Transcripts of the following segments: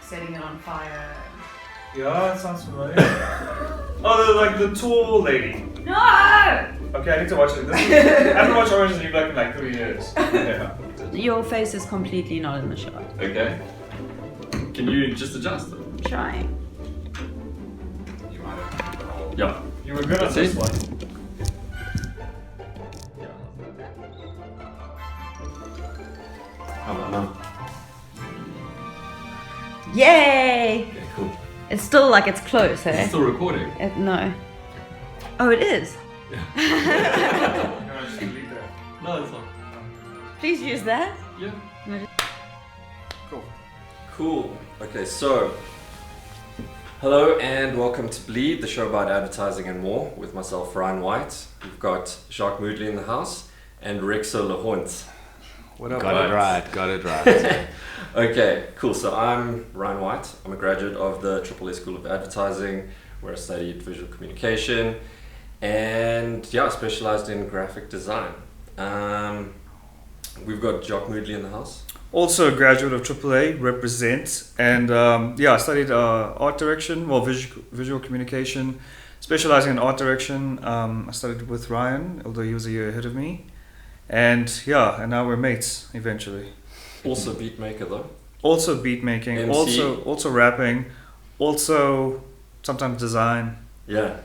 setting it on fire. Yeah, that sounds familiar. Oh, the tall lady. No! Okay, I need to watch it. I haven't watched Orange is the New Black in like 3 years. Yeah. Your face is completely not in the shot. Okay. Can you just adjust it? I'm trying. You might have. Yeah. You were good at this one. How about now? Yay! Okay, cool. It's still like it's close, eh? It's still recording. No. Oh, it is. No, it's not. Please use that. Yeah. No, Cool. Okay, so hello and welcome to Bleed, the show about advertising and more, with myself, Ryan Whyte. We've got Jacque Moodley in the house and Rekso Le Hond. What up? Got it right. Okay, cool. So I'm Ryan Whyte. I'm a graduate of the AAA School of Advertising, where I studied visual communication, and yeah, I specialized in graphic design. We've got Jacque Moodley in the house. Also a graduate of AAA, represent, and I studied art direction, visual communication, specializing in art direction. I studied with Ryan, although he was a year ahead of me, and now we're mates eventually. Also beat maker though. Also beat making, MC. also rapping, also sometimes design. Yeah.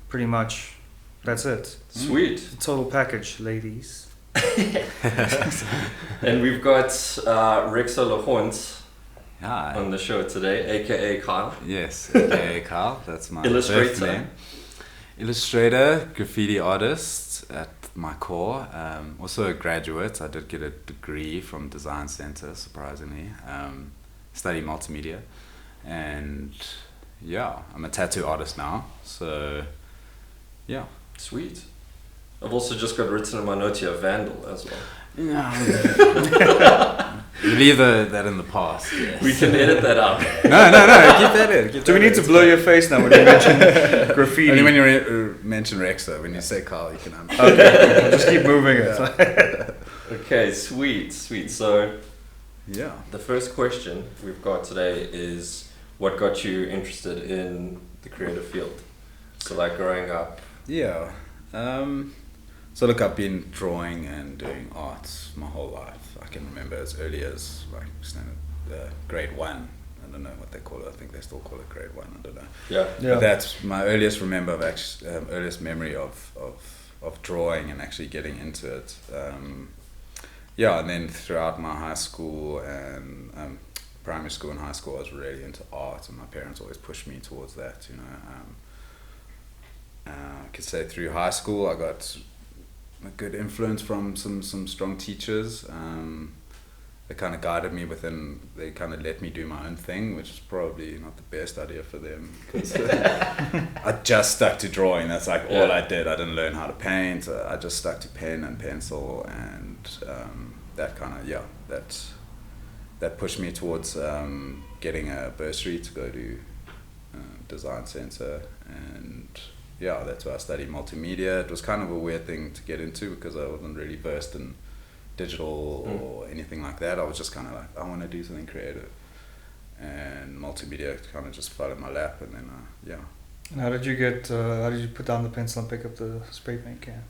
Pretty much, that's it. Sweet. The total package, ladies. And we've got Rekso Le Hond Hi. on the show today, aka Kyle. Yes, aka Carl. That's my Illustrator. birth name. Illustrator, graffiti artist at my core. Also a graduate. I did get a degree from Design Center, surprisingly. Study multimedia. And yeah, I'm a tattoo artist now. So yeah. Sweet. I've also just got written in my note here, Vandal as well. Leave that in the past. Yes. We can edit that out. No, keep that in. Do we need to blur your face now when you mention graffiti? Only when you mention Rekso. When you say Carl, you can Okay, I'll just keep moving it. Okay, sweet. So yeah. the first question we've got today is, what got you interested in the creative field? So like growing up. Yeah. So look, I've been drawing and doing art my whole life. I can remember as early as like grade 1. I don't know what they call it. I think they still call it grade 1. I don't know. Yeah. But that's my earliest earliest memory of drawing and actually getting into it. And then throughout my high school and primary school and high school, I was really into art, and my parents always pushed me towards that. I could say through high school I got a good influence from some strong teachers. They kind of guided me within, they kind of let me do my own thing, which is probably not the best idea for them, because I just stuck to drawing. That's like all I did. I didn't learn how to paint. I just stuck to pen and pencil, and that kind of, that pushed me towards getting a bursary to go to Design Center, and that's why I studied multimedia. It was kind of a weird thing to get into because I wasn't really versed in digital or anything like that. I was just kind of like, I want to do something creative, and multimedia kind of just fell in my lap, and then And how did you put down the pencil and pick up the spray paint can?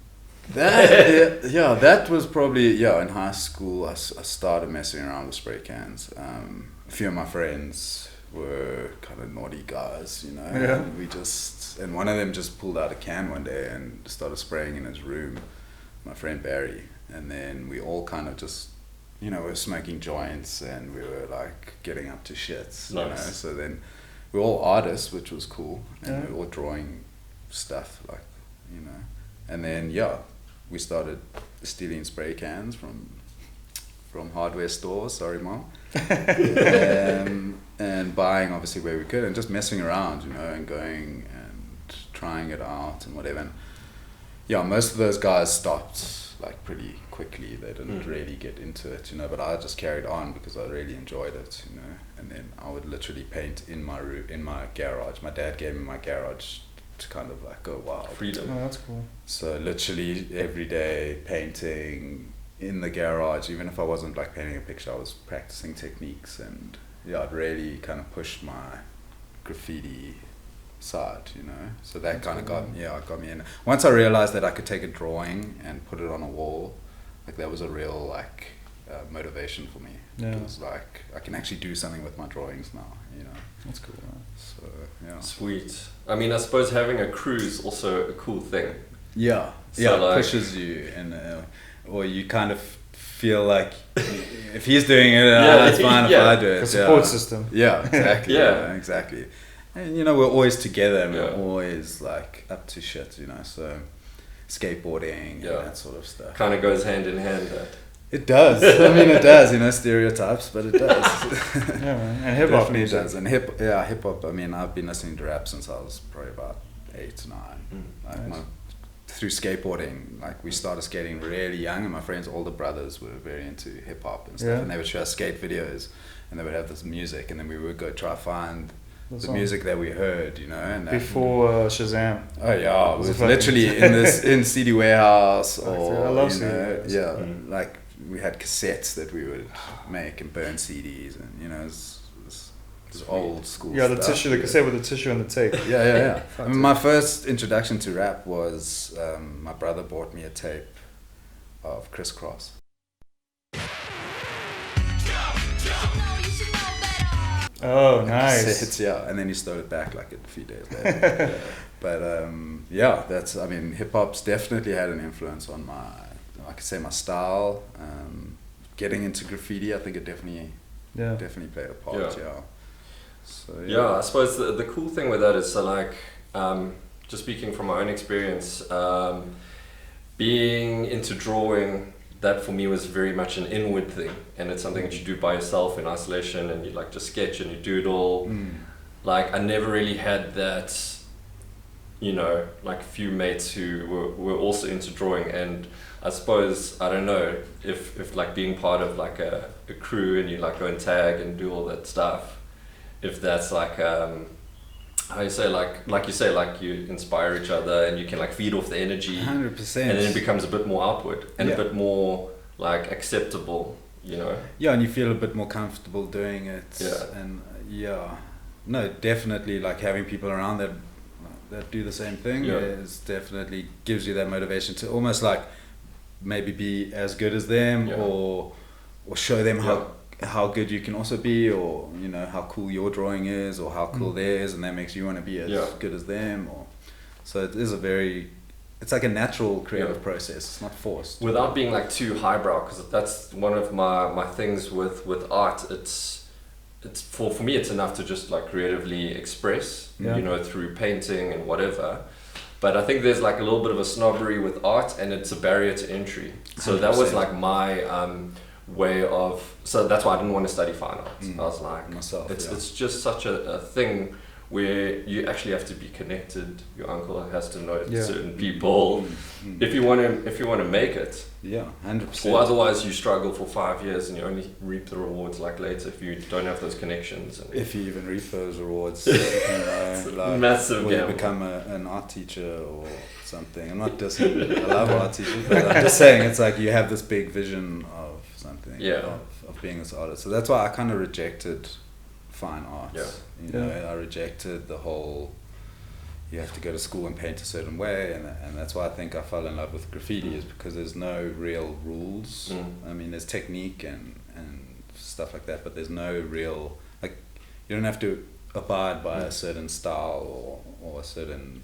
That was probably in high school. I started messing around with spray cans. A few of my friends were kind of naughty guys, and one of them just pulled out a can one day and started spraying in his room, my friend Barry, and then we all kind of just, we were smoking joints and we were like getting up to shits. Nice. So then we were all artists, which was cool, and we were all drawing stuff like, and then we started stealing spray cans from hardware stores, sorry mom, and buying obviously where we could, and just messing around, and going and trying it out and whatever. And most of those guys stopped like pretty quickly. They didn't really get into it, but I just carried on because I really enjoyed it, and then I would literally paint in my room, in my garage. My dad gave me my garage to kind of like go wild. Freedom. Oh, that's cool. So literally every day painting in the garage. Even if I wasn't like painting a picture, I was practicing techniques, and it really kind of pushed my graffiti side, you know. So that kind of got me in. Once I realized that I could take a drawing and put it on a wall, like that was a real like motivation for me. Yeah. It was like I can actually do something with my drawings now, you know. That's cool. Man. So yeah. Sweet. I mean, I suppose having a crew is also a cool thing. Yeah, So yeah, like- it pushes you, and or you kind of feel like if he's doing it, it's fine yeah. if I do it. A support system. Yeah, exactly. Yeah. Exactly. And you know, we're always together, and we're Yeah. always like up to shit, you know. So skateboarding Yeah. and that sort of stuff. Kind of goes hand in hand. It does. I mean, it does. You know, stereotypes, but it does. Yeah, man. And hip hop Definitely music. does. And hip hop. I mean, I've been listening to rap since I was probably about 8, 9. Like Nice. through skateboarding, like we started skating really young, and my friends' older brothers were very into hip hop and stuff, Yeah. and they would show us skate videos, and they would have this music, and then we would go try to find the song. music that we heard, you know, and that, Before Shazam. oh yeah, it was was fucking- literally in CD warehouse or I love you know, CD yeah, Mm. like we had cassettes that we would make and burn CDs, and you know, it's old school. Yeah, the stuff. tissue, the cassette with the tissue and the tape. Yeah. I mean, my first introduction to rap was my brother bought me a tape of Crisscross. Oh, nice. Cassettes, yeah, and then he stole it back like a few days later. But yeah, that's. I mean, hip hop's definitely had an influence on my, I could say, my style. Getting into graffiti, I think it definitely played a part. Yeah. Yeah. So Yeah, I suppose the cool thing with that is, so like, just speaking from my own experience, being into drawing, that for me was very much an inward thing, and it's something that you do by yourself in isolation, and you like just sketch and you doodle. Like I never really had that, you know, like a few mates who were also into drawing, and I suppose, I don't know, if like being part of like a crew and you like go and tag and do all that stuff, if that's like how you say, like you say, like you inspire each other and you can like feed off the energy, 100%. and then it becomes a bit more outward and Yeah. a bit more like acceptable, you know. Yeah, and you feel a bit more comfortable doing it. Yeah. And no, definitely like having people around that do the same thing is definitely gives you that motivation to almost like maybe be as good as them, or show them how good you can also be, or you know how cool your drawing is, or how cool theirs, and that makes you want to be as good as them. Or so it is it's like a natural creative process. It's not forced. Without being like too highbrow, because that's one of my things with art. It's for me it's enough to just like creatively express, you know, through painting and whatever. But I think there's like a little bit of a snobbery with art, and it's a barrier to entry. So that was 100%. like my way of, so that's why I didn't want to study fine arts. I was like, Myself, it's just such a thing where you actually have to be connected. Your uncle has to know certain people if you want to make it. Yeah, 100%. Or otherwise you struggle for 5 years and you only reap the rewards like later if you don't have those connections. And If you even reap those rewards, you know, like, massive or you gamble. become an art teacher or something. I'm not just, I love art teachers, but I'm just saying it's like you have this big vision of something, of being this artist. So that's why I kind of rejected fine arts. Yeah. You know, I rejected the whole, you have to go to school and paint a certain way, and that's why I think I fell in love with graffiti, is because there's no real rules. I mean, there's technique and stuff like that, but there's no real, like, you don't have to abide by a certain style or a certain,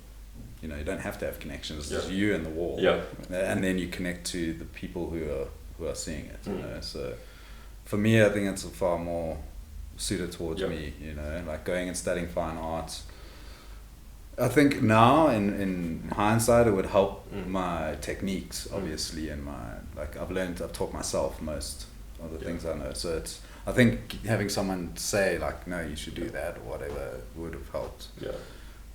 you know, you don't have to have connections. It's just you and the wall. Yeah. And then you connect to the people who are seeing it, you know. So for me, I think it's far more suited towards me, you know, like going and studying fine arts. I think now in hindsight it would help my techniques, obviously, and my, like, I've taught myself most of the things I know. So it's, I think having someone say like, no, you should do that or whatever would have helped. Yeah.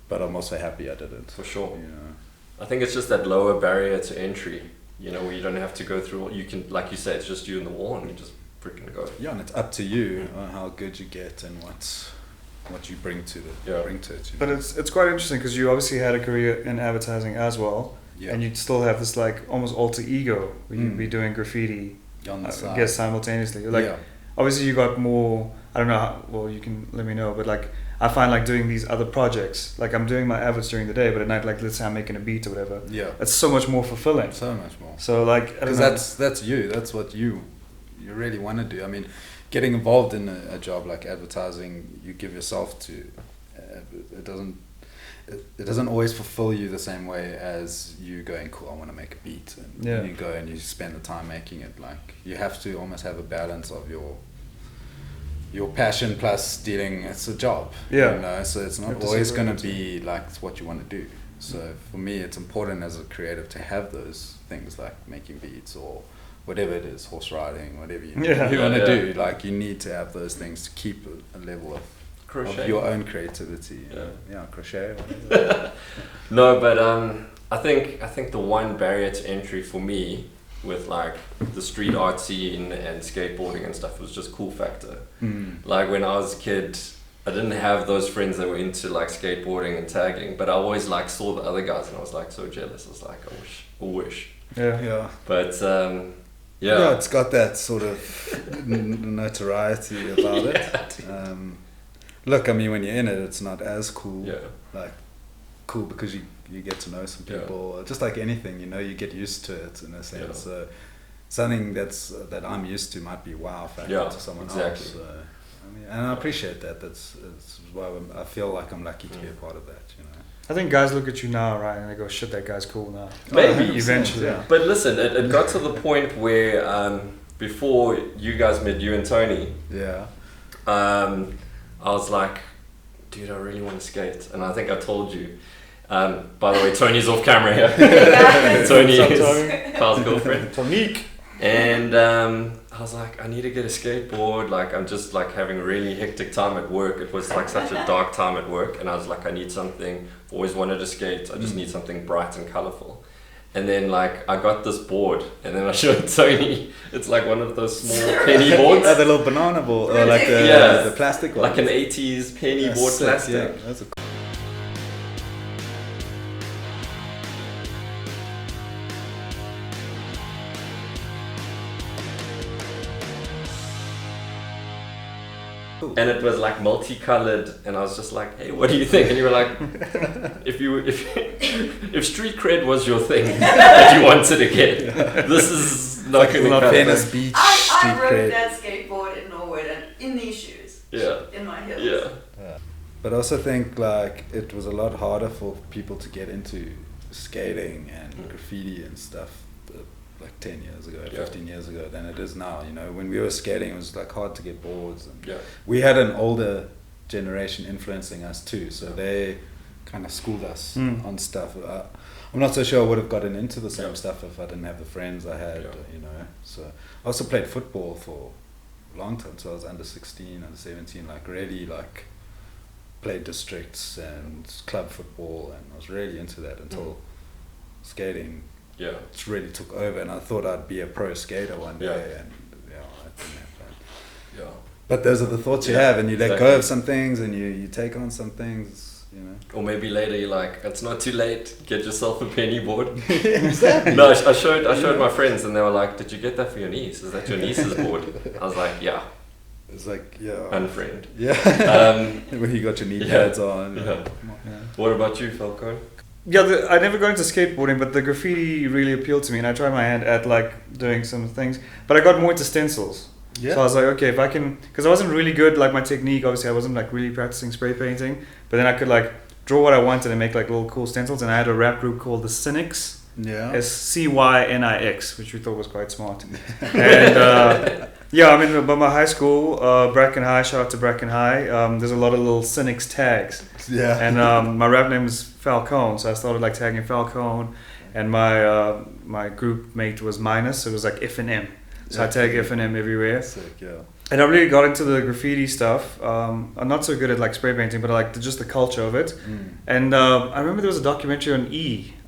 But I'm also happy I didn't. For sure. You know. I think it's just that lower barrier to entry, you know, where you don't have to go through, you can, like you say, it's just you and the wall and you just freaking go. Yeah, and it's up to you on how good you get and what you bring to it. You know. But it's quite interesting because you obviously had a career in advertising as well, and you'd still have this like almost alter ego where you'd be doing graffiti, on the I side. guess simultaneously. Like obviously you got more I don't know how, well, you can let me know, but like I find like doing these other projects, like I'm doing my adverts during the day, but at night, like let's say I'm making a beat or whatever, Yeah. it's so much more fulfilling. So much more. So like, I don't Because know. that's you. That's what you really want to do. I mean, getting involved in a job like advertising, you give yourself to. It doesn't always fulfill you the same way as you going, cool, I want to make a beat, and Yeah. you go and you spend the time making it. Like you have to almost have a balance of your passion plus dealing. It's a job. Yeah. You know, so it's You not have to always separate going to it. be like what you want to do. So for me, it's important as a creative to have those things like making beats or whatever it is, horse riding, whatever you Yeah. want to Yeah. do. Like you need to have those things to keep a level of your own creativity. Yeah, crochet. Whatever. No, but I think the one barrier to entry for me with like the street art scene and skateboarding and stuff was just cool factor. Like when I was a kid, I didn't have those friends that were into like skateboarding and tagging, but I always like saw the other guys and I was like so jealous. I was like, I wish. Yeah. Yeah. But Yeah, it's got that sort of notoriety about it. Look, I mean, when you're in it, it's not as cool. Yeah. Like, cool because you get to know some people. Just like anything, you know, you get used to it in a sense. Yeah. So something that I'm used to might be wow factor to someone else. So, I mean, and I appreciate that. That's why I feel like I'm lucky to be a part of that. You know. I think guys look at you now, right, and they go, shit, that guy's cool now. Maybe. Eventually. Yeah. But listen, it got to the point where before you guys met, you and Tony, Yeah. I was like, dude, I really want to skate. And I think I told you. By the way, Tony's off camera here. Tony What's up, is Tony? Carl's girlfriend. Tonique. And I was like, I need to get a skateboard. Like, I'm just like having a really hectic time at work. It was like such a dark time at work. And I was like, I need something. Always wanted to skate. I just need something bright and colorful. And then like I got this board, and then I showed Tony. It's like one of those small penny boards, The little banana board, or like the plastic one. like an 80s penny board sick, plastic. Yeah, that's a And it was like multicolored, and I was just like, "Hey, what do you think?" And you were like, "If street cred was your thing that you wanted to get, this is not going to cut it." Venice Beach I street rode cred. that skateboard in Norwood and in these shoes. Yeah. In my heels. Yeah, But I also think like it was a lot harder for people to get into skating and graffiti and stuff like 10 years ago, 15 years ago than it is now. You know, when we were skating, it was like hard to get boards. And we had an older generation influencing us too, so they kind of schooled us on stuff. I'm not so sure I would have gotten into the same stuff if I didn't have the friends I had, you know. So I also played football for a long time, so I was under 16, under 17, like really like played districts and club football, and I was really into that until skating really took over, and I thought I'd be a pro skater one day, and I didn't have that. But those are the thoughts you have, and you let go of some things, and you take on some things, you know. Or maybe later you're like, it's not too late, get yourself a penny board. Exactly. No, I showed my friends, and they were like, did you get that for your niece? Is that your niece's board? I was like, yeah. It's like, Unfriend. When you got your knee pads on. What about you, Falcon? Yeah, I never got into skateboarding, but the graffiti really appealed to me, and I tried my hand at like doing some things. But I got more into stencils. Yeah. So I was like, okay, if I can, because I wasn't really good, like my technique, obviously I wasn't like really practicing spray painting, but then I could like draw what I wanted and make like little cool stencils. And I had a rap group called the Cynics. Yeah. SCYNIX, which we thought was quite smart. And yeah, I mean, by my high school, Bracken High, shout out to Bracken High, there's a lot of little Cynics tags. Yeah. And my rap name is Falcone, so I started like tagging Falcone, and my group mate was Minus, so it was like F and M. So I tag F and M everywhere. Sick, yeah. And I really got into the graffiti stuff. I'm not so good at like spray painting, but I like just the culture of it. And I remember there was a documentary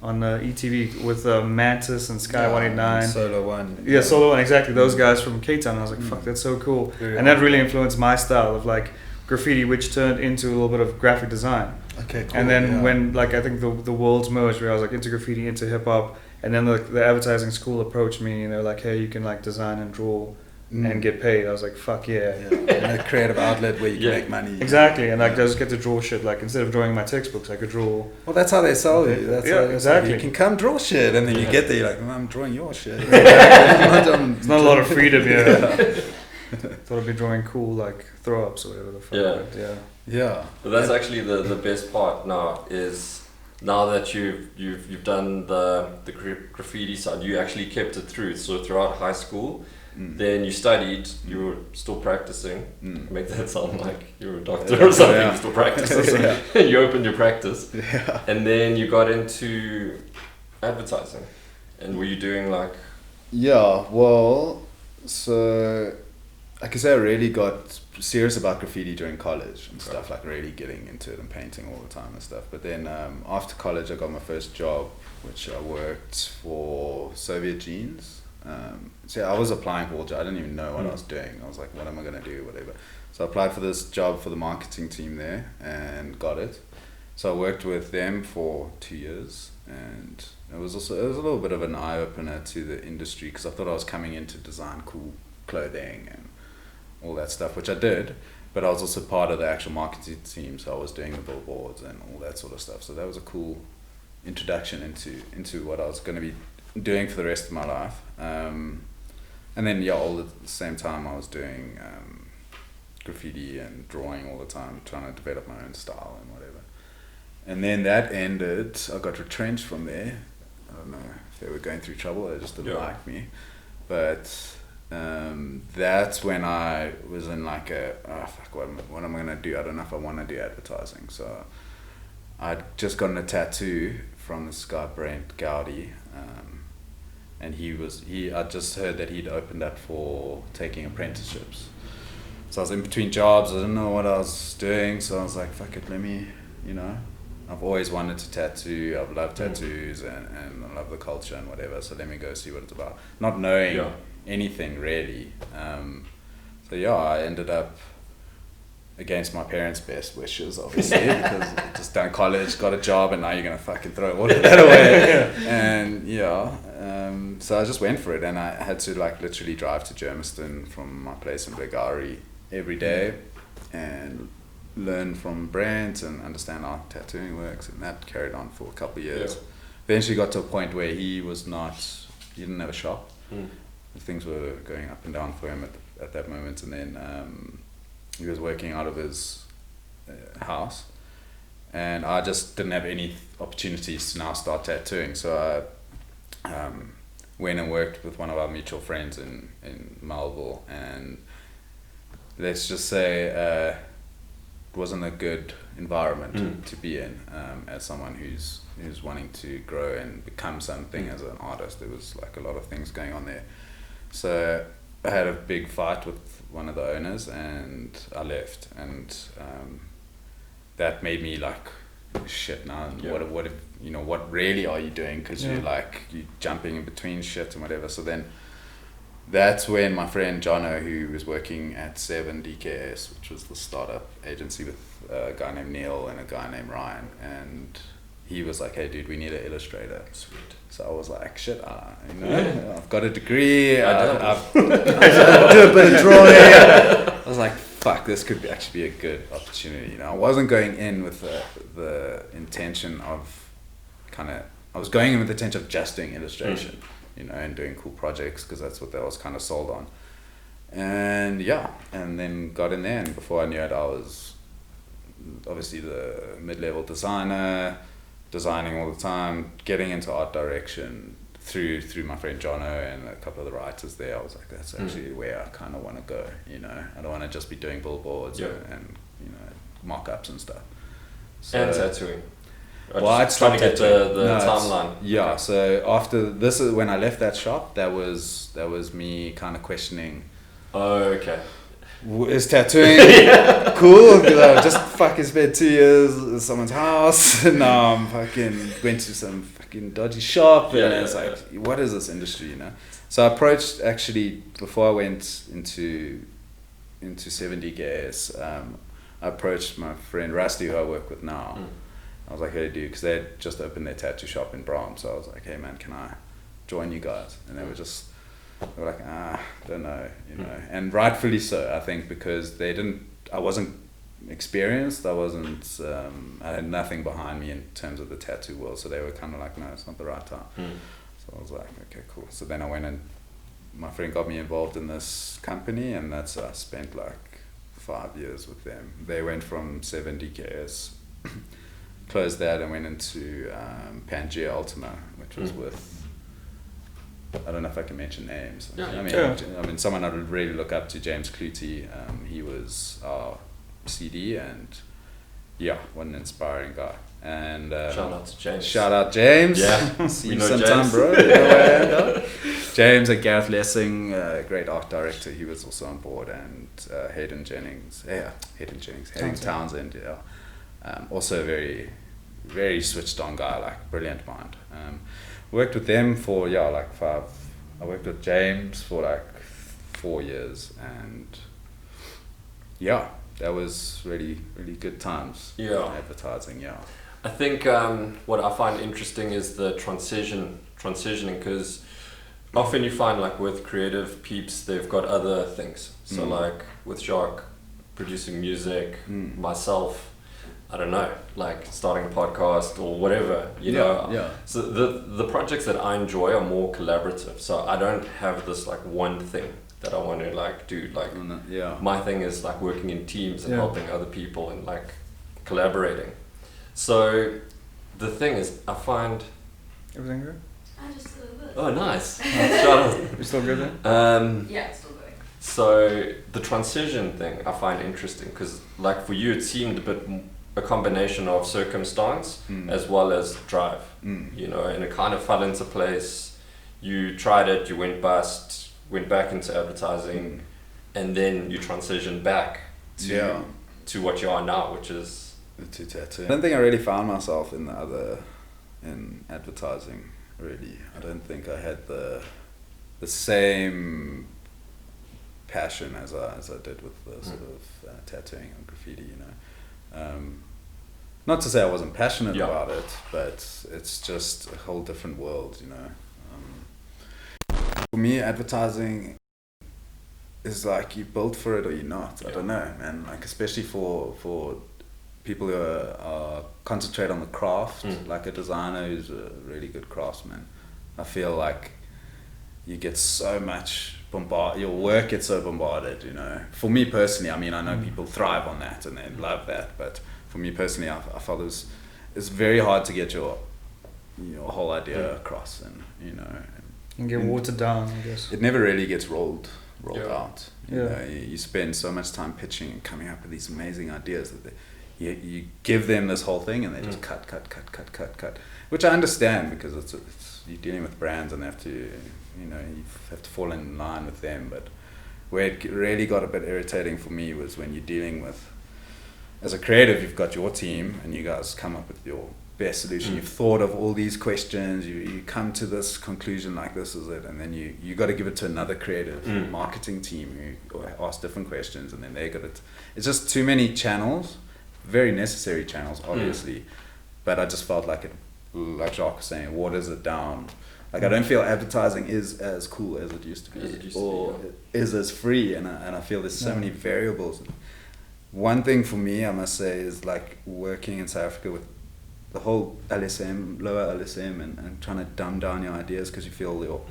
on ETV with Mantis and Sky 189. Solo One. Yeah, Solo One, exactly. Those guys from Cape Town. I was like, fuck, that's so cool. Very and that really influenced my style of like graffiti, which turned into a little bit of graphic design. Okay, cool. And then when like I think the worlds merged, where I was like into graffiti, into hip hop, and then the advertising school approached me and they were like, hey, you can like design and draw and get paid. I was like, fuck yeah. And a creative outlet where you can make money. Exactly, and like I just get to draw shit. Like instead of drawing my textbooks, I could draw. Well, that's how they sell you. That's how exactly. You can come draw shit, and then you get there, you're like, I'm drawing your shit. It's not a lot of freedom here. Thought I'd be drawing cool like throw ups or whatever the fuck. Yeah. But that's actually the best part now is now that you've done the graffiti side, you actually kept it through. So throughout high school, then you studied, you were still practicing. Make that sound like you're a doctor or something. You still practicing. You opened your practice, and then you got into advertising. And were you doing like? Yeah. Well, so I can say I really got serious about graffiti during college and stuff, like really getting into it and painting all the time and stuff. But then after college, I got my first job, which I worked for Soviet Jeans. So I was applying for a job. I didn't even know what I was doing. I was like, what am I going to do, whatever. So I applied for this job for the marketing team there and got it. So I worked with them for 2 years, and it was a little bit of an eye-opener to the industry, because I thought I was coming in to design cool clothing and all that stuff, which I did, but I was also part of the actual marketing team, so I was doing the billboards and all that sort of stuff. So that was a cool introduction into what I was going to be doing for the rest of my life. And then all at the same time I was doing graffiti and drawing all the time, trying to develop my own style and whatever. And then that ended. I got retrenched from there. I don't know if they were going through trouble, they just didn't like me. But that's when I was in like what am I gonna do? I don't know if I want to do advertising. So I'd just gotten a tattoo from this guy Brent Gowdy, and I just heard that he'd opened up for taking apprenticeships. So I was in between jobs. I didn't know what I was doing, so I was like, fuck it, let me, I've always wanted to tattoo. I've loved tattoos and I love the culture and whatever. So let me go see what it's about. Not knowing anything really. I ended up against my parents' best wishes, obviously, because I just done college, got a job, and now you're gonna fucking throw all of that away. And so I just went for it, and I had to like literally drive to Germiston from my place in Bulgaria every day and learn from Brent and understand how tattooing works, and that carried on for a couple of years. Eventually got to a point where he didn't have a shop. Things were going up and down for him at that moment, and then he was working out of his house, and I just didn't have any opportunities to now start tattooing. So I went and worked with one of our mutual friends in Melville, and let's just say it wasn't a good environment to be in as someone who's wanting to grow and become something as an artist. There was like a lot of things going on there. So I had a big fight with one of the owners, and I left, and that made me like, shit, now what really are you doing? Because you're jumping in between shit and whatever. So then that's when my friend Jono, who was working at 7 DKS, which was the startup agency with a guy named Neil and a guy named Ryan, and he was like, hey dude, we need an illustrator. Sweet. So I was like, shit, I've got a degree, I've do a bit of drawing. I was like, fuck, this could actually be a good opportunity. I wasn't going in with the intention of I was going in with the intention of just doing illustration, and doing cool projects, because that's what I was kind of sold on. And and then got in there, and before I knew it, I was obviously the mid-level designer, designing all the time, getting into art direction through my friend Jono and a couple of the writers there. I was like, that's actually where I kind of want to go. I don't want to just be doing billboards and mock-ups and stuff. So, and tattooing. Well, I'd trying to get the No, timeline. Yeah. So after this, when I left that shop, that was me kind of questioning. Oh, okay. Is tattooing cool? Because I just fucking spent 2 years in someone's house, and now I'm went to some fucking dodgy shop, and it's like, what is this industry, So I approached, actually, before I went into 7D Gas, I approached my friend Rusty, who I work with now. I was like, hey dude, because they had just opened their tattoo shop in Brahms, so I was like, hey man, can I join you guys? And they were just they were like, don't know, you know, and rightfully so, I think, because I wasn't experienced, I had nothing behind me in terms of the tattoo world, so they were kind of like, no, it's not the right time. So I was like, okay, cool. So then I went and my friend got me involved in this company, and I spent like 5 years with them. They went from 70Ks, closed that, and went into Pangea Ultima, which was with, I don't know if I can mention names. I mean, someone I would really look up to, James Clutie. He was our CD, and what an inspiring guy. And shout out to James. Shout out James. Yeah, see you sometime, bro. You know where I am. James and Gareth Lessing, great art director. He was also on board, and Hayden Townsend. Also very, very switched on guy, like brilliant mind. Worked with them for I worked with James for like 4 years, and that was really, really good times. Advertising. I think what I find interesting is the transitioning, because often you find like with creative peeps, they've got other things. So like with Jacque, producing music, myself, I don't know, like starting a podcast or whatever, you know. So the projects that I enjoy are more collaborative. So I don't have this like one thing that I want to like do. Like my thing is like working in teams and helping other people and like collaborating. So the thing is, I find everything good. I just a little bit. Oh, nice. Shout out. You still good then? Yeah, it's still going. So the transition thing I find interesting, because like for you it seemed a combination of circumstance as well as drive, you know, and it kind of fell into place. You tried it, you went bust, went back into advertising, and then you transitioned back to what you are now, which is to tattoo. I don't think I really found myself in advertising, really. I don't think I had the same passion as I did with the sort of tattooing and graffiti, you know. Not to say I wasn't passionate about it, but it's just a whole different world, you know. For me, advertising is like you built for it or you're not. I don't know, man. Like especially for people who are concentrate on the craft, like a designer who's a really good craftsman. I feel like you get so much your work gets so bombarded, you know. For me personally, I mean, I know people thrive on that and they love that, but for me personally, I felt it's very hard to get your whole idea across, and you know, and get watered down, I guess. It never really gets rolled out. You know, you spend so much time pitching and coming up with these amazing ideas that you give them this whole thing and they just cut, which I understand, because it's you're dealing with brands and they have to, you know, you have to fall in line with them. But where it really got a bit irritating for me was when you're dealing with, as a creative, you've got your team and you guys come up with your best solution. You've thought of all these questions, you come to this conclusion, like this is it, and then you got to give it to another creative marketing team who ask different questions, and then they got it. It's just too many channels, very necessary channels, obviously, but I just felt like Jacque was saying, waters it down. Like I don't feel advertising is as cool as it used to be, or is as free, and I feel there's so many variables. One thing for me, I must say, is like working in South Africa with the whole LSM, lower LSM, and trying to dumb down your ideas because you feel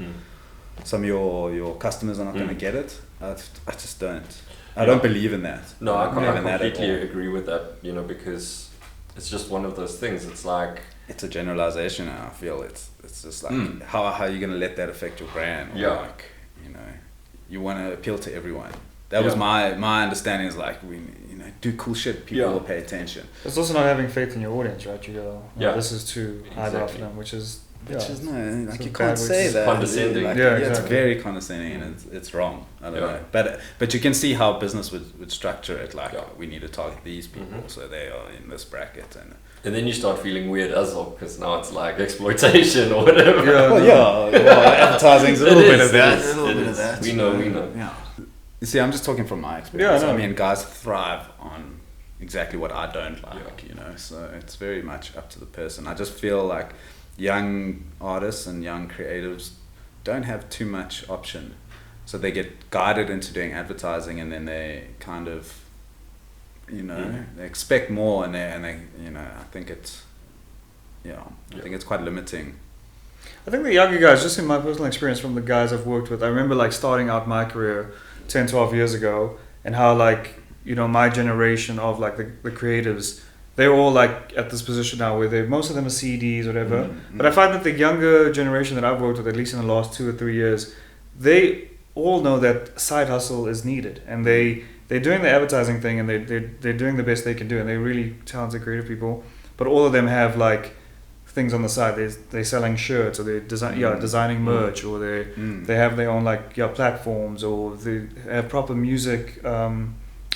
some of your customers are not going to get it. I just don't. I don't believe in that. No, I completely agree with that, you know, because it's just one of those things. It's like, it's a generalization, and I feel it's just like how are you going to let that affect your brand? Or like, you know, you want to appeal to everyone. That was my understanding, is like, we, you know, do cool shit, people will pay attention. It's also not having faith in your audience, right? You go, this is too high for them, which is no, like you can't say that. Condescending. Like, it's very condescending, and it's wrong. I don't know, but you can see how business would structure it. Like we need to target these people, so they are in this bracket, and then you start feeling weird as well, because now it's like exploitation or whatever. Advertising's a little bit of that. We know. Yeah. You see, I'm just talking from my experience. I mean, guys thrive on exactly what I don't like, you know. So it's very much up to the person. I just feel like young artists and young creatives don't have too much option, so they get guided into doing advertising, and then they kind of, they expect more, and they I think it's I think it's quite limiting. I think the younger guys, just in my personal experience from the guys I've worked with, I remember like starting out my career 10, 12 years ago, and how like, my generation of like the creatives, they're all like at this position now where most of them are CDs, whatever. Mm-hmm. But I find that the younger generation that I've worked with, at least in the last 2 or 3 years, they all know that side hustle is needed, and they're doing the advertising thing, and they're doing the best they can do, and they're really talented creative people. But all of them have like things on the side. They're selling shirts, or they're designing merch, or they have their own like platforms, or they have proper music.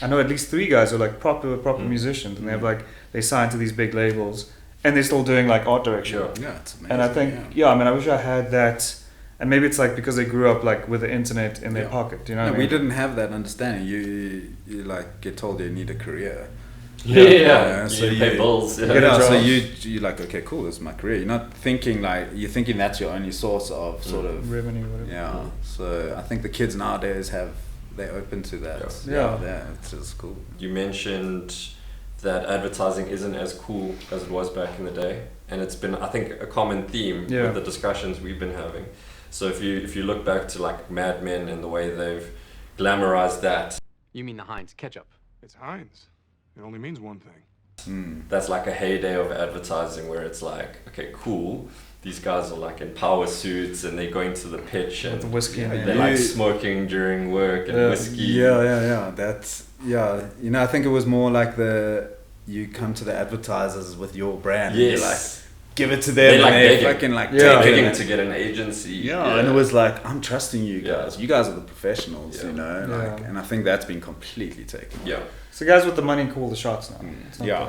I know at least 3 guys are like proper musicians, and they have like they sign to these big labels, and they're still doing like art direction. Yeah, it's amazing. And I think I wish I had that. And maybe it's like because they grew up like with the internet in their pocket, what I mean? We didn't have that understanding. You like get told you need a career. So you pay bills. So you like, okay, cool, this is my career. You're not thinking you're thinking that's your only source of sort of revenue, whatever. Yeah. So I think the kids nowadays they're open to that. Yeah, it's just cool. You mentioned that advertising isn't as cool as it was back in the day, and it's been, I think, a common theme with the discussions we've been having. So if you look back to like Mad Men and the way they've glamorized that. You mean the Heinz ketchup? It's Heinz. It only means one thing. That's like a heyday of advertising where it's like, okay, cool. These guys are like in power suits, and they're going to the pitch, and the whiskey, they're like smoking during work and whiskey. Yeah. That's I think it was more like you come to the advertisers with your brand. Yes. And you're like, give it to them, They're and begging. begging to get an agency. And it was like, I'm trusting you guys. Yeah. You guys are the professionals, Yeah. and I think that's been completely taken. Yeah. So guys with the money call the shots now.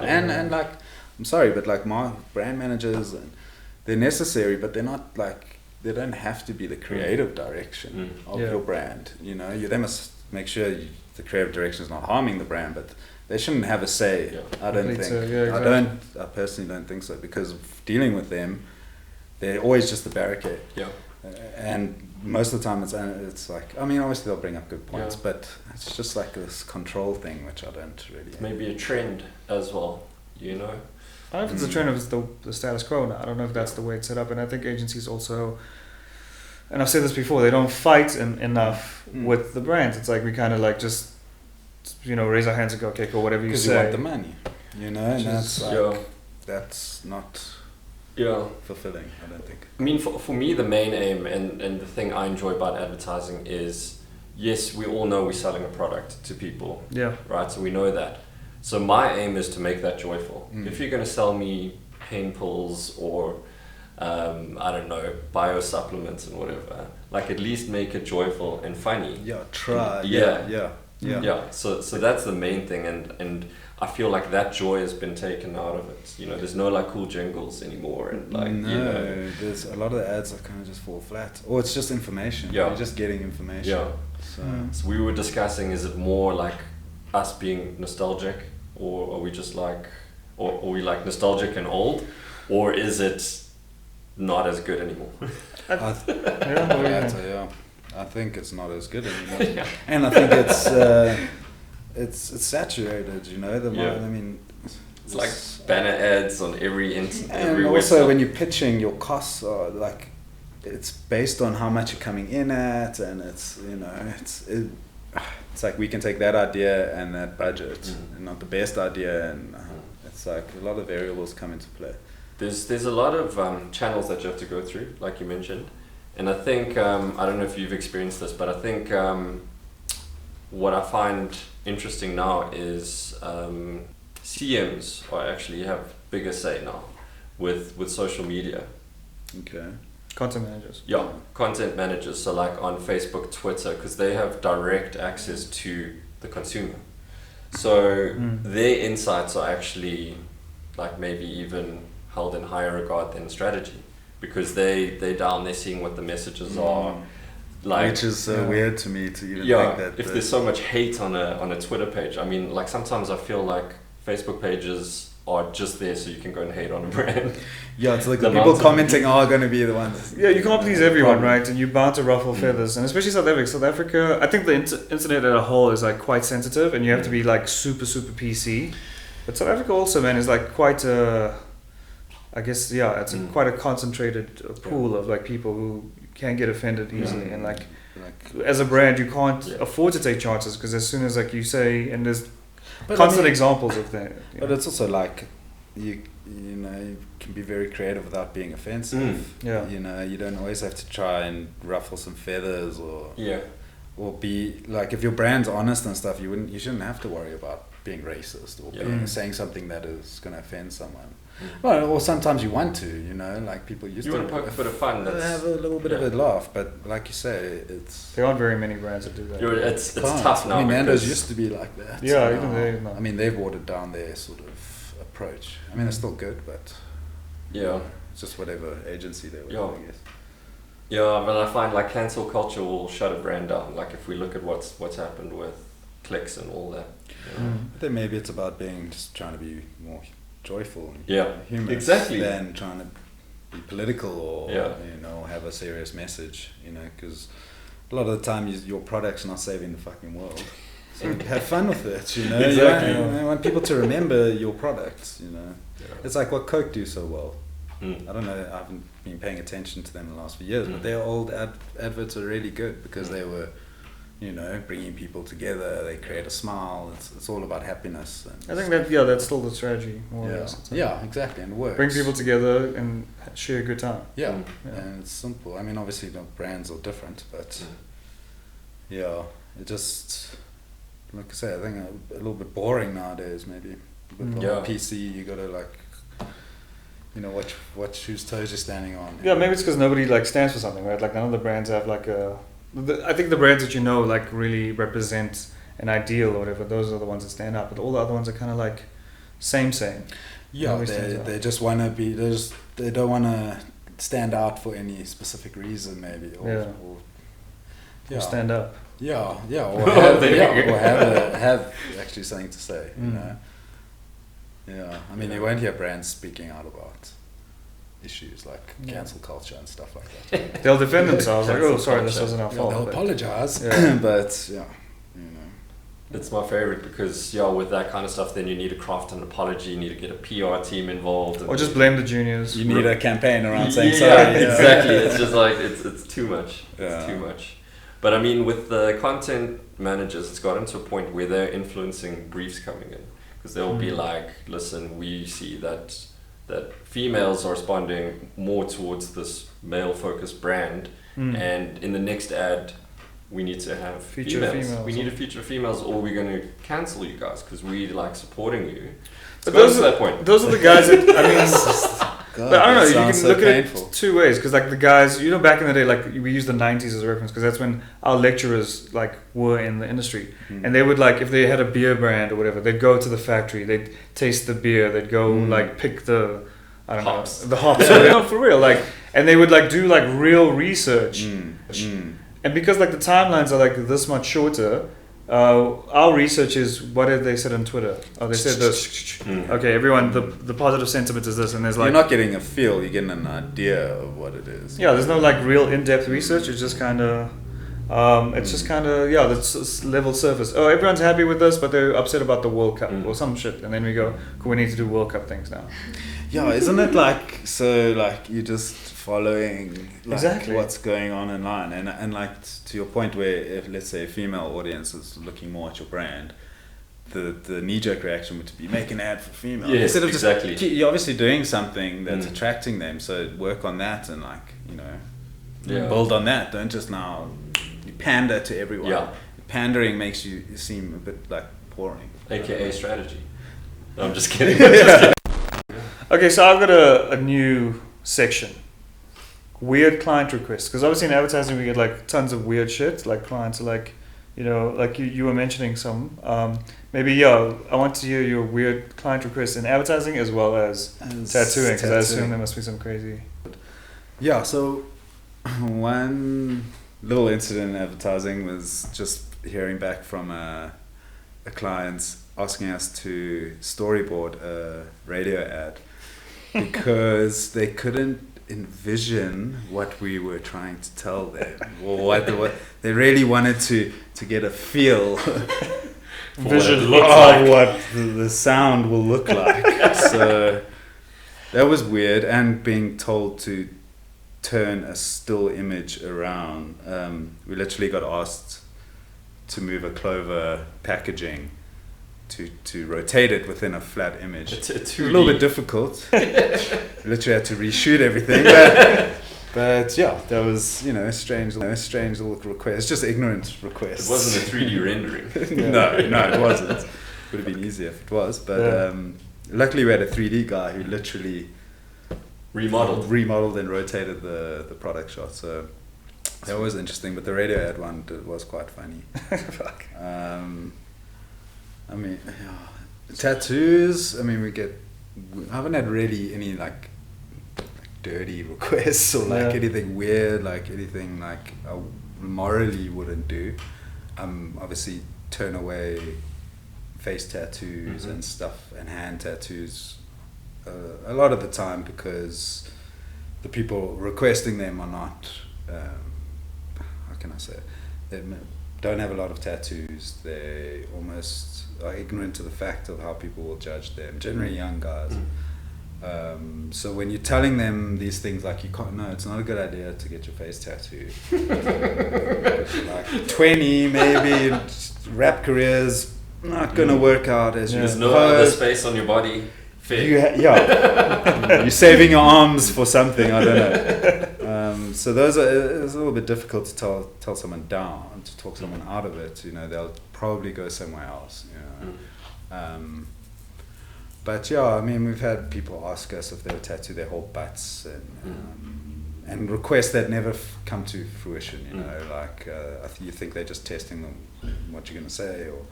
And like, I'm sorry, but like my brand managers, they're necessary, but they're not like, they don't have to be the creative direction of your brand. They must make sure the creative direction is not harming the brand, but they shouldn't have a say. I don't think. Exactly. I personally don't think so, because dealing with them, they're always just the barricade. Yeah. And most of the time it's like, I mean, obviously they'll bring up good points, but it's just like this control thing, which I don't really. Maybe a trend as well, I don't know if it's a trend, if it's the status quo now. I don't know if that's the way it's set up. And I think agencies also, and I've said this before, they don't fight enough with the brands. It's like we kind of like just, raise our hands and go, okay, cool, whatever you say. Because you want the money, and that's like, that's not fulfilling, I don't think. I mean, for me, the main aim and the thing I enjoy about advertising is, yes, we all know we're selling a product to people. Yeah. Right, so we know that. So my aim is to make that joyful. If you're going to sell me pain pills or, I don't know, bio supplements and whatever, like at least make it joyful and funny. Yeah, try. Yeah. So that's the main thing, and I feel like that joy has been taken out of it. There's no like cool jingles anymore, and like there's a lot of the ads that kind of just fall flat, or it's just information. Yeah. You're just getting information. Yeah. So we were discussing, is it more like us being nostalgic, or are we just like, or are we like nostalgic and old, or is it not as good anymore? I think it's not as good anymore, and I think it's saturated. I mean, it's like banner ads on every and every also website. when you're pitching, your costs are like, it's based on how much you're coming in at, and it's like we can take that idea and that budget, and not the best idea, and it's like a lot of variables come into play. There's a lot of channels that you have to go through, like you mentioned, and I think I don't know if you've experienced this, but I think what I find interesting now is CMs are actually have bigger say now with social media. Okay. Content managers. Yeah, content managers. So like on Facebook, Twitter, because they have direct access to the consumer. So their insights are actually like maybe even held in higher regard than strategy, because they're down there seeing what the messages are. Like, which is weird to me to even think that. If there's so much hate on a Twitter page, I mean, like sometimes I feel like Facebook pages are just there so you can go and hate on a brand. Yeah, it's like The the people amount of commenting people- are going to be the ones. Yeah, you can't please everyone, Problem. right? And you're bound to ruffle feathers, and especially South Africa. South Africa, I think the internet as a whole is like quite sensitive, and you have to be like super PC. But South Africa also, man, is like quite a, I guess, yeah, it's quite a concentrated pool of like people who can get offended easily, and like as a brand, you can't afford to take chances because as soon as like you say, and there's constant examples of that. But it's also like you know, you can be very creative without being offensive. Yeah. You know, you don't always have to try and ruffle some feathers or be like, if your brand's honest and stuff, you shouldn't have to worry about being racist or saying something that is going to offend someone. Well, or sometimes you want to, you know, like people used to want to poke a bit of fun. have a little bit of a laugh, but like you say, there aren't very many brands that do that. It's tough now. I mean, Nando's used to be like that. Yeah, so even they. No. I mean, they've watered down their sort of approach. I mean, it's still good, but it's just whatever agency they were, I guess. Yeah, but I find like cancel culture will shut a brand down. Like if we look at what's happened with clicks and all that. But then maybe it's about being just trying to be more joyful and humorous exactly, than trying to be political or you know, have a serious message, you know, because a lot of the time your product's not saving the fucking world, so have fun with it, you know. Exactly. You want people to remember your products, you know. It's like what Coke do so well. I don't know, I haven't been paying attention to them the last few years, but their old adverts are really good because they were, you know, bringing people together. They create a smile. It's all about happiness. And I think that that's still the strategy more or less. Yeah, exactly, and it works. Bring people together and share a good time. Yeah, and it's simple. I mean, obviously the brands are different, but it just, like I say, I think a little bit boring nowadays. Maybe a bit more PC. You gotta like, you know, what whose toes you're standing on. Yeah, maybe it's because nobody like stands for something, right? Like none of the brands have like a. I think the brands that you know like really represent an ideal or whatever. Those are the ones that stand out, but all the other ones are kind of like same. Yeah, they just want to be. They don't want to stand out for any specific reason, maybe. Or stand up. Yeah, or have actually something to say. You know. Yeah, I mean, you won't hear brands speaking out about issues like cancel culture and stuff like that. They'll defend themselves like, oh, sorry, this wasn't our fault. They'll apologize, but you know. It's my favorite because with that kind of stuff, then you need to craft an apology, you need to get a PR team involved, or just blame the juniors. You need a campaign around saying sorry. Exactly. It's just like it's too much. Yeah. It's too much. But I mean, with the content managers, it's gotten to a point where they're influencing briefs coming in because they'll be like, listen, we see that females are responding more towards this male-focused brand, and in the next ad, we need to have females. We need to feature females, or we're going to cancel you guys because we like supporting you. But those are the guys that I mean. God, but I don't know. You can look at it two ways because like the guys, you know, back in the day, like we use the 90s as a reference because that's when our lecturers like were in the industry, and they would like if they had a beer brand or whatever, they'd go to the factory, they'd taste the beer, they'd go like pick the hops. The hops, for real, like, and they would like do like real research, and because like the timelines are like this much shorter. Our research is what did they said on Twitter? Oh, they said this. Okay, everyone, the positive sentiment is this, and there's like you're not getting a feel, you're getting an idea of what it is. Yeah, there's no like real in-depth research. It's just kind of, that's level surface. Oh, everyone's happy with this, but they're upset about the World Cup or some shit, and then we go, cool, we need to do World Cup things now. Yeah, isn't it like so? Like you just following exactly what's going on online, and like to your point, where if let's say a female audience is looking more at your brand, the knee-jerk reaction would be make an ad for female. Yes, instead of exactly. You're obviously doing something that's attracting them, so work on that and like build on that. Don't just now you pander to everyone. Yeah. Pandering makes you seem a bit like boring. AKA strategy. No, I'm just kidding. Okay, so I've got a new section. Weird client requests. Because obviously in advertising we get like tons of weird shit. Like clients are like, like you were mentioning some. Maybe, I want to hear your weird client requests in advertising as well as tattooing. Because I assume there must be some crazy... Yeah, so one little incident in advertising was just hearing back from a client asking us to storyboard a radio ad because they couldn't envision what we were trying to tell them, or what they really wanted to get a feel Vision of what the sound will look like. So that was weird, and being told to turn a still image around. We literally got asked to move a clover packaging to rotate it within a flat image. It's a little bit difficult. Literally had to reshoot everything, but yeah, that was a strange little request. It's just ignorant request. It wasn't a 3D rendering. No, it wasn't. Would have been easier if it was, but luckily we had a 3D guy who literally remodeled and rotated the product shot. So that was interesting. But the radio ad one was quite funny. Fuck. I mean, tattoos. I mean, I haven't had really any like dirty requests or anything weird, like anything like I morally wouldn't do. Obviously turn away face tattoos and stuff and hand tattoos a lot of the time because the people requesting them are not. How can I say? They don't have a lot of tattoos. They almost are ignorant to the fact of how people will judge them. Generally young guys. So when you're telling them these things like it's not a good idea to get your face tattooed. Like 20 maybe, rap careers not gonna work out as you There's no other space on your body. You're saving your arms for something, I don't know. So those it's a little bit difficult to tell someone down, to talk someone out of it. They'll probably go somewhere else. But yeah, I mean, we've had people ask us if they would tattoo their whole butts and requests that never come to fruition. Like you think they're just testing them, what you're gonna say, or.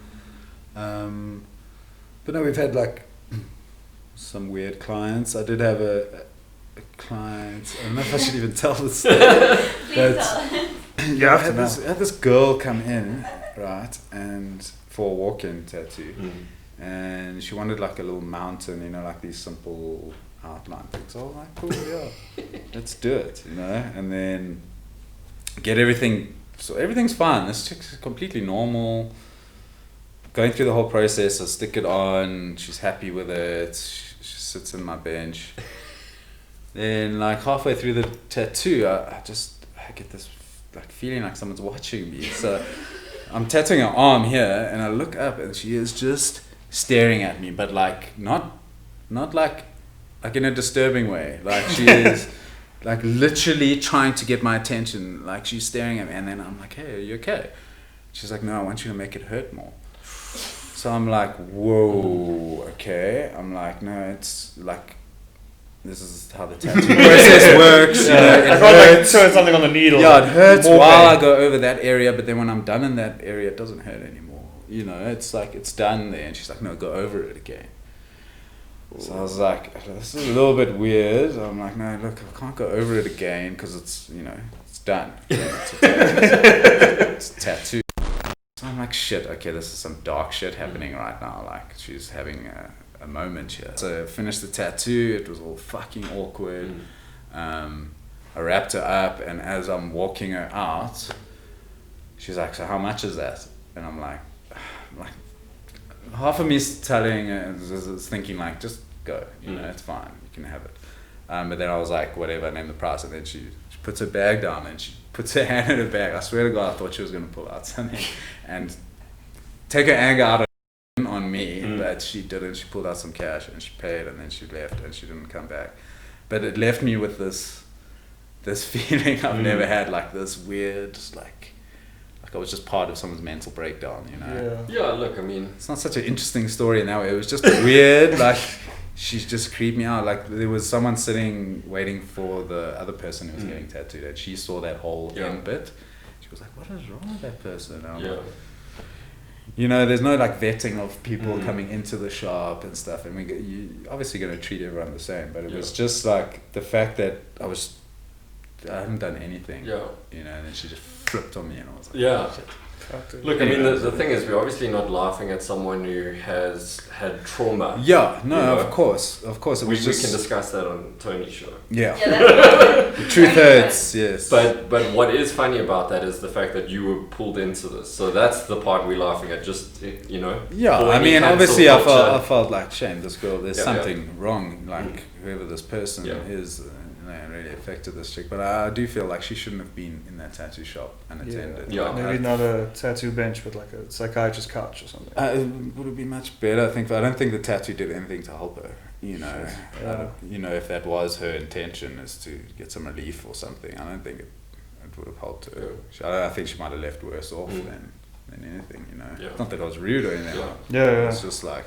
But no, we've had like some weird clients. I did have a client. I don't know if I should even tell this story. I had this girl come in, right, and for a walk-in tattoo, and she wanted like a little mountain, like these simple outline things. So I was like, cool, yeah, let's do it, and then get everything. So everything's fine. This chick's completely normal. Going through the whole process, I stick it on. She's happy with it. She sits in my bench. Then, like halfway through the tattoo, I get this like feeling like someone's watching me. So I'm tattooing her arm here, and I look up, and she is just staring at me, but like not like in a disturbing way. Like she is like literally trying to get my attention. Like she's staring at me, and then I'm like, "Hey, are you okay?" She's like, "No, I want you to make it hurt more." So I'm like, whoa, okay. I'm like, no, it's like, this is how the tattoo process works. I can't like turn something on the needle. Yeah, it hurts while I go over that area, but then when I'm done in that area, it doesn't hurt anymore. It's like, it's done there. And she's like, no, go over it again. So I was like, this is a little bit weird. I'm like, no, look, I can't go over it again because it's, it's done. It's a tattoo. So I'm like, shit, okay, this is some dark shit happening right now. Like, she's having a moment here. So I finished the tattoo. It was all fucking awkward. I wrapped her up, and as I'm walking her out, she's like, so how much is that? And I'm like half of me is telling her, is thinking like, just go, it's fine, you can have it. But then I was like, whatever, I named the price, and then she puts her bag down, and she puts her hand in her bag. I swear to God, I thought she was going to pull out something and take her anger out on me, but she didn't. She pulled out some cash, and she paid, and then she left, and she didn't come back. But it left me with this feeling I've never had, like this weird, like I was just part of someone's mental breakdown, Yeah, look, I mean, it's not such an interesting story in that way. It was just weird, like she's just creeped me out. Like there was someone sitting waiting for the other person who was getting tattooed, and she saw that whole end bit. She was like, what is wrong with that person? And I'm like, there's no like vetting of people coming into the shop and stuff, and you obviously going to treat everyone the same, but it was just like the fact that I hadn't done anything, and then she just flipped on me, and I was like, Look, I mean, the thing is, we're obviously not laughing at someone who has had trauma. Yeah, no, You know? of course. It We was just can discuss that on Tony's show. yeah. Yeah, that's The truth hurts. Yes. But what is funny about that is the fact that you were pulled into this. So that's the part we're laughing at. Just you know. yeah, for I any mean, cancel obviously, culture. I felt like shame. This girl, there's Yeah, something wrong. Like whoever this person Yeah. is, really affected this chick. But I do feel like she shouldn't have been in that tattoo shop unattended. Yeah. Like, Maybe not a tattoo bench, but like a psychiatrist's couch or something. it would have been much better, I think. But I don't think the tattoo did anything to help her. You know, Yeah. if that was her intention, is to get some relief or something. I don't think it would have helped her. I think she might have left worse off than anything. You know, Yeah. not that I was rude or anything. Yeah. Yeah. It's just like.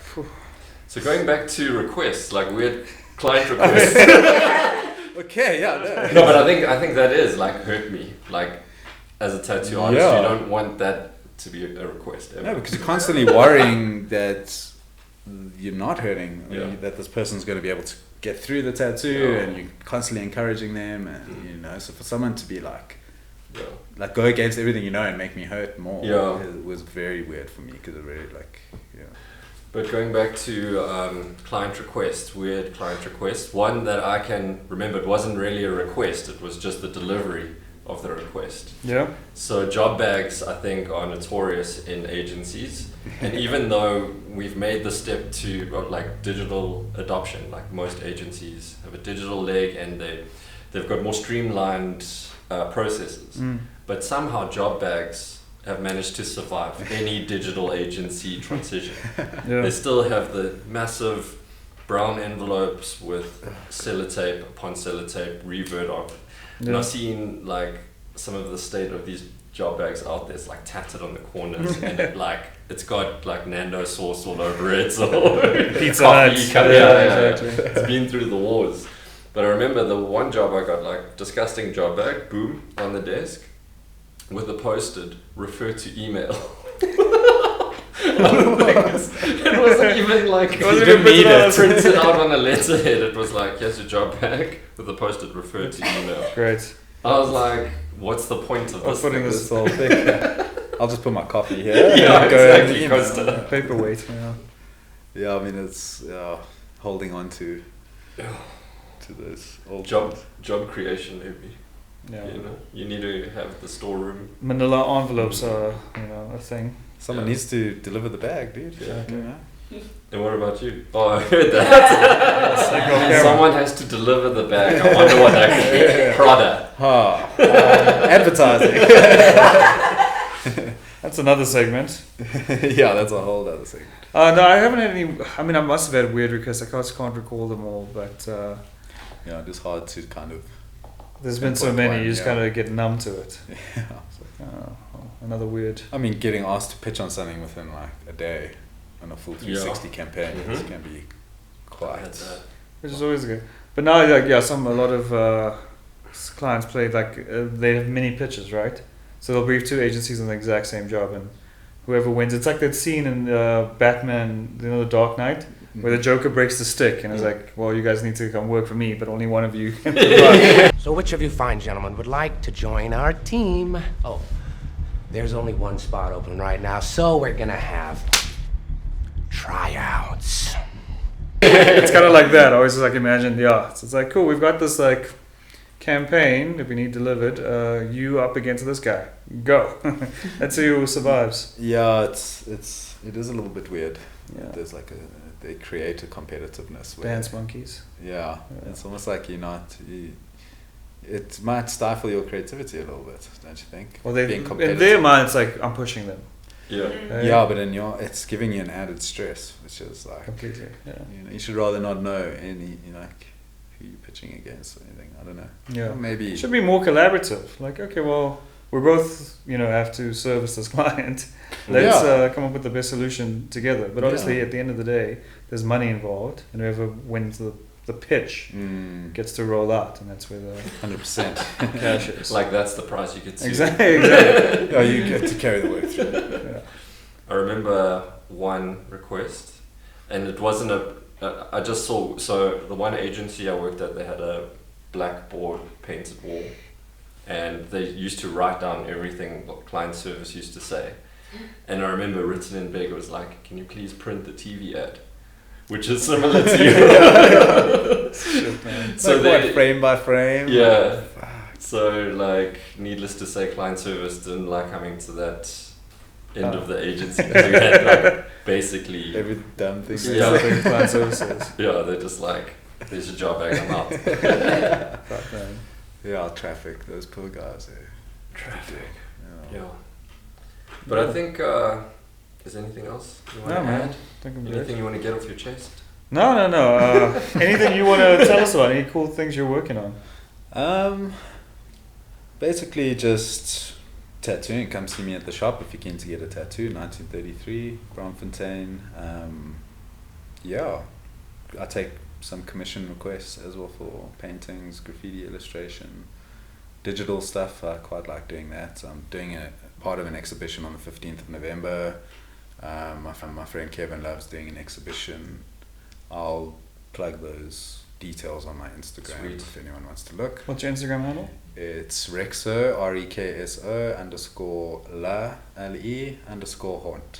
So going back to requests, like weird client requests. Okay, yeah. No, but I think that is like hurt me. Like as a tattoo artist, Yeah. you don't want that to be a request ever. No, because you're constantly worrying that you're not hurting, or Yeah. that this person's going to be able to get through the tattoo, Yeah. and you're constantly encouraging them, and you know, so for someone to be Yeah. like go against everything you know and make me hurt more, Yeah. it was very weird for me because it really But going back to client requests, weird client requests, one that I can remember, it wasn't really a request, it was just the delivery of the request. Yeah. So job bags, I think, are notorious in agencies. And even though we've made the step to like digital adoption, like most agencies have a digital leg and they've got more streamlined processes. But somehow job bags have managed to survive any digital agency transition. Yeah. They still have the massive brown envelopes with sellotape upon sellotape revert on it. And Yeah. I've seen like some of the state of these job bags out there. It's like tattered on the corners and it's got like Nando sauce all over it. So Pizza coffee Hut. coming Yeah, out, exactly. It's been through the wars. But I remember the one job I got, like disgusting job bag, boom, on the desk with a posted refer to email. It wasn't even like It wasn't even printed out on a letterhead. It was like, here's your job bag with a posted refer to email. Great. I was like, what's the point of this? putting thing? this whole thing. I'll just put my coffee here. Yeah, Go exactly. and Coaster. email. Paperweight. Yeah. Yeah, I mean it's holding on to this old job creation, maybe. Yeah. You know, you need to have the storeroom. Manila envelopes are, a thing. Someone Yeah. needs to deliver the bag, dude. Yeah. You know? And what about you? Oh, I heard that. Someone has to deliver the bag. I wonder what that could be. Prada. Advertising. That's another segment. Yeah, that's a whole other thing. No, I haven't had any. I mean, I must have had weird requests. I can't recall them all, but Yeah, it's hard to kind of. there's been so Pinpoint many. one, You just yeah. kind of get numb to it. Yeah. It's like, another weird. I mean, getting asked to pitch on something within like a day on a full 360 campaign this can be I quite. had that. Which is always good. But now, like, a lot of clients play they have mini pitches, right? So they'll brief two agencies on the exact same job, and whoever wins, it's like that scene in Batman, The Dark Knight, where the Joker breaks the stick, and it's like, well, you guys need to come work for me, but only one of you can provide. So which of you fine gentlemen would like to join our team? Oh, there's only one spot open right now, so we're gonna have tryouts. It's kind of like that. I always just imagine, so it's like, cool, we've got this campaign that we need delivered. You up against this guy, go. Let's see who survives. Yeah, it is a little bit weird. Yeah. There's they create a competitiveness. Where, Dance monkeys. Yeah, it's almost like it might stifle your creativity a little bit, don't you think? Well, Being in competitive. their mind, it's like, I'm pushing them. Yeah. Yeah, but it's giving you an added stress, which is like Completely, yeah. you should rather not know any who you're pitching against or anything. I don't know. Yeah. Or maybe It should be more collaborative. Like, okay, well, we both, have to service this client. Let's come up with the best solution together. But obviously, at the end of the day, there's money involved, and whoever wins the pitch gets to roll out, and that's where the 100%. cash is. Like that's the prize you get to. Exactly. Yeah, you get to carry the work through. Yeah. I remember one request, and it wasn't I just saw, so the one agency I worked at, they had a blackboard painted wall, and they used to write down everything what client service used to say. And I remember written in big, it was like, can you please print the TV ad? Which is similar to you. Shit, man. So Like they- what, frame by frame? Yeah. Fuck. So, like, needless to say, client service didn't like coming to that end of the agency. So we had, like, basically, Every damn thing. Yeah. Something client services. yeah, they're just like, there's your job bag, I'm out. Fuck, man. Yeah, traffic. Those poor guys. Traffic. Yeah. Yeah. But I think, is there anything else you want No, to man. add? Think I'm good. Anything you want to get off your chest? No. Anything you want to tell us about? Any cool things you're working on? Basically just tattooing. Come see me at the shop if you're keen to get a tattoo. 1933, Braamfontein. Yeah, I take some commission requests as well for paintings, graffiti, illustration, digital stuff. I quite like doing that. So I'm doing a part of an exhibition on the 15th of November. My friend Kevin loves doing an exhibition. I'll plug those details on my Instagram Sweet. if anyone wants to look. What's your Instagram handle? It's Rekso, REKSO _Le, LE _ Hond.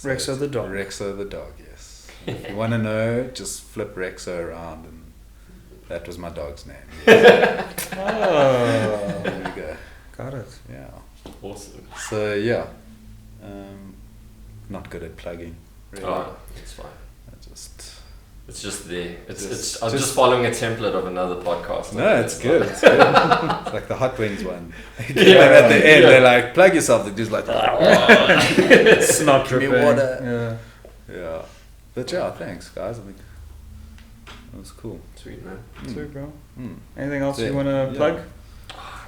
Rekso the dog. Rekso the dog, yes. If you want to know, just flip Rekso around and that was my dog's name. Yeah. Oh, There we go. got it. Yeah. Awesome. So yeah, not good at plugging. Really. Oh, it's fine. I just It's just there. Just- I'm just- just following a template of another podcast. no, it's good. It's good. It's like the Hot Wings one. Yeah. And at the end, Yeah. they're like, plug yourself. They're just like, It's not Give me dripping. water. Yeah. yeah. But yeah, thanks guys. I think that was cool. Sweet, man. Sweet, bro. Mm. Anything else Yeah. you want to Yeah. plug?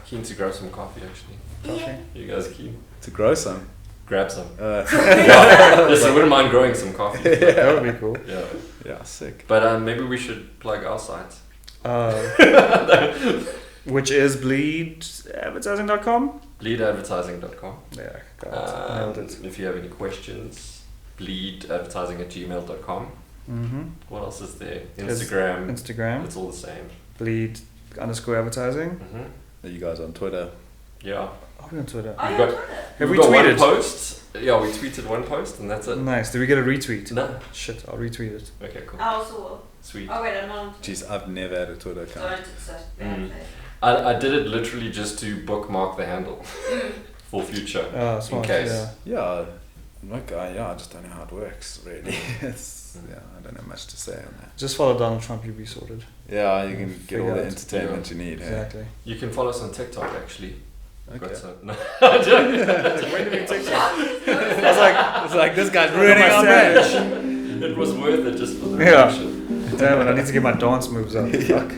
Keen to grab some coffee, actually. Coffee. You guys keen? To grow some. Grab some. Uh, Yes, I wouldn't mind growing some coffee. That would be cool. Yeah. yeah, sick. But maybe we should plug our site. Which is bleedadvertising.com? Bleedadvertising.com. Yeah, got it. Nailed it. If you have any questions, bleedadvertising@gmail.com. Mm-hmm. What else is there? There's Instagram. Instagram, It's all the same. bleed_advertising. Mm-hmm. Are you guys on Twitter? Yeah. Are we on Twitter? Are We've you on got- Twitter? Have we We've got tweeted? one post. Yeah, we tweeted one post and that's it. Nice. Did we get a retweet? No. Shit, I'll retweet it. Okay, cool. I also will. Sweet. Oh wait, I'm not on Jeez, I've never had a Twitter account. Don't, it's such bad Mm. place. I did it literally just to bookmark the handle for future. Smart. case. Yeah. Yeah, like I just don't know how it works really. It's, yeah, I don't know much to say on that. Just follow Donald Trump, you'll be sorted. Yeah, you can get Figure all the out. entertainment you need. Hey? Exactly. You can follow us on TikTok actually. We've got Okay. some- no, I'm joking. When did we take I was like, It's like this guy's ruining ruining our our brand. brand. It was worth it just for the Yeah. reaction. damn it, I need to get my dance moves up. Fuck.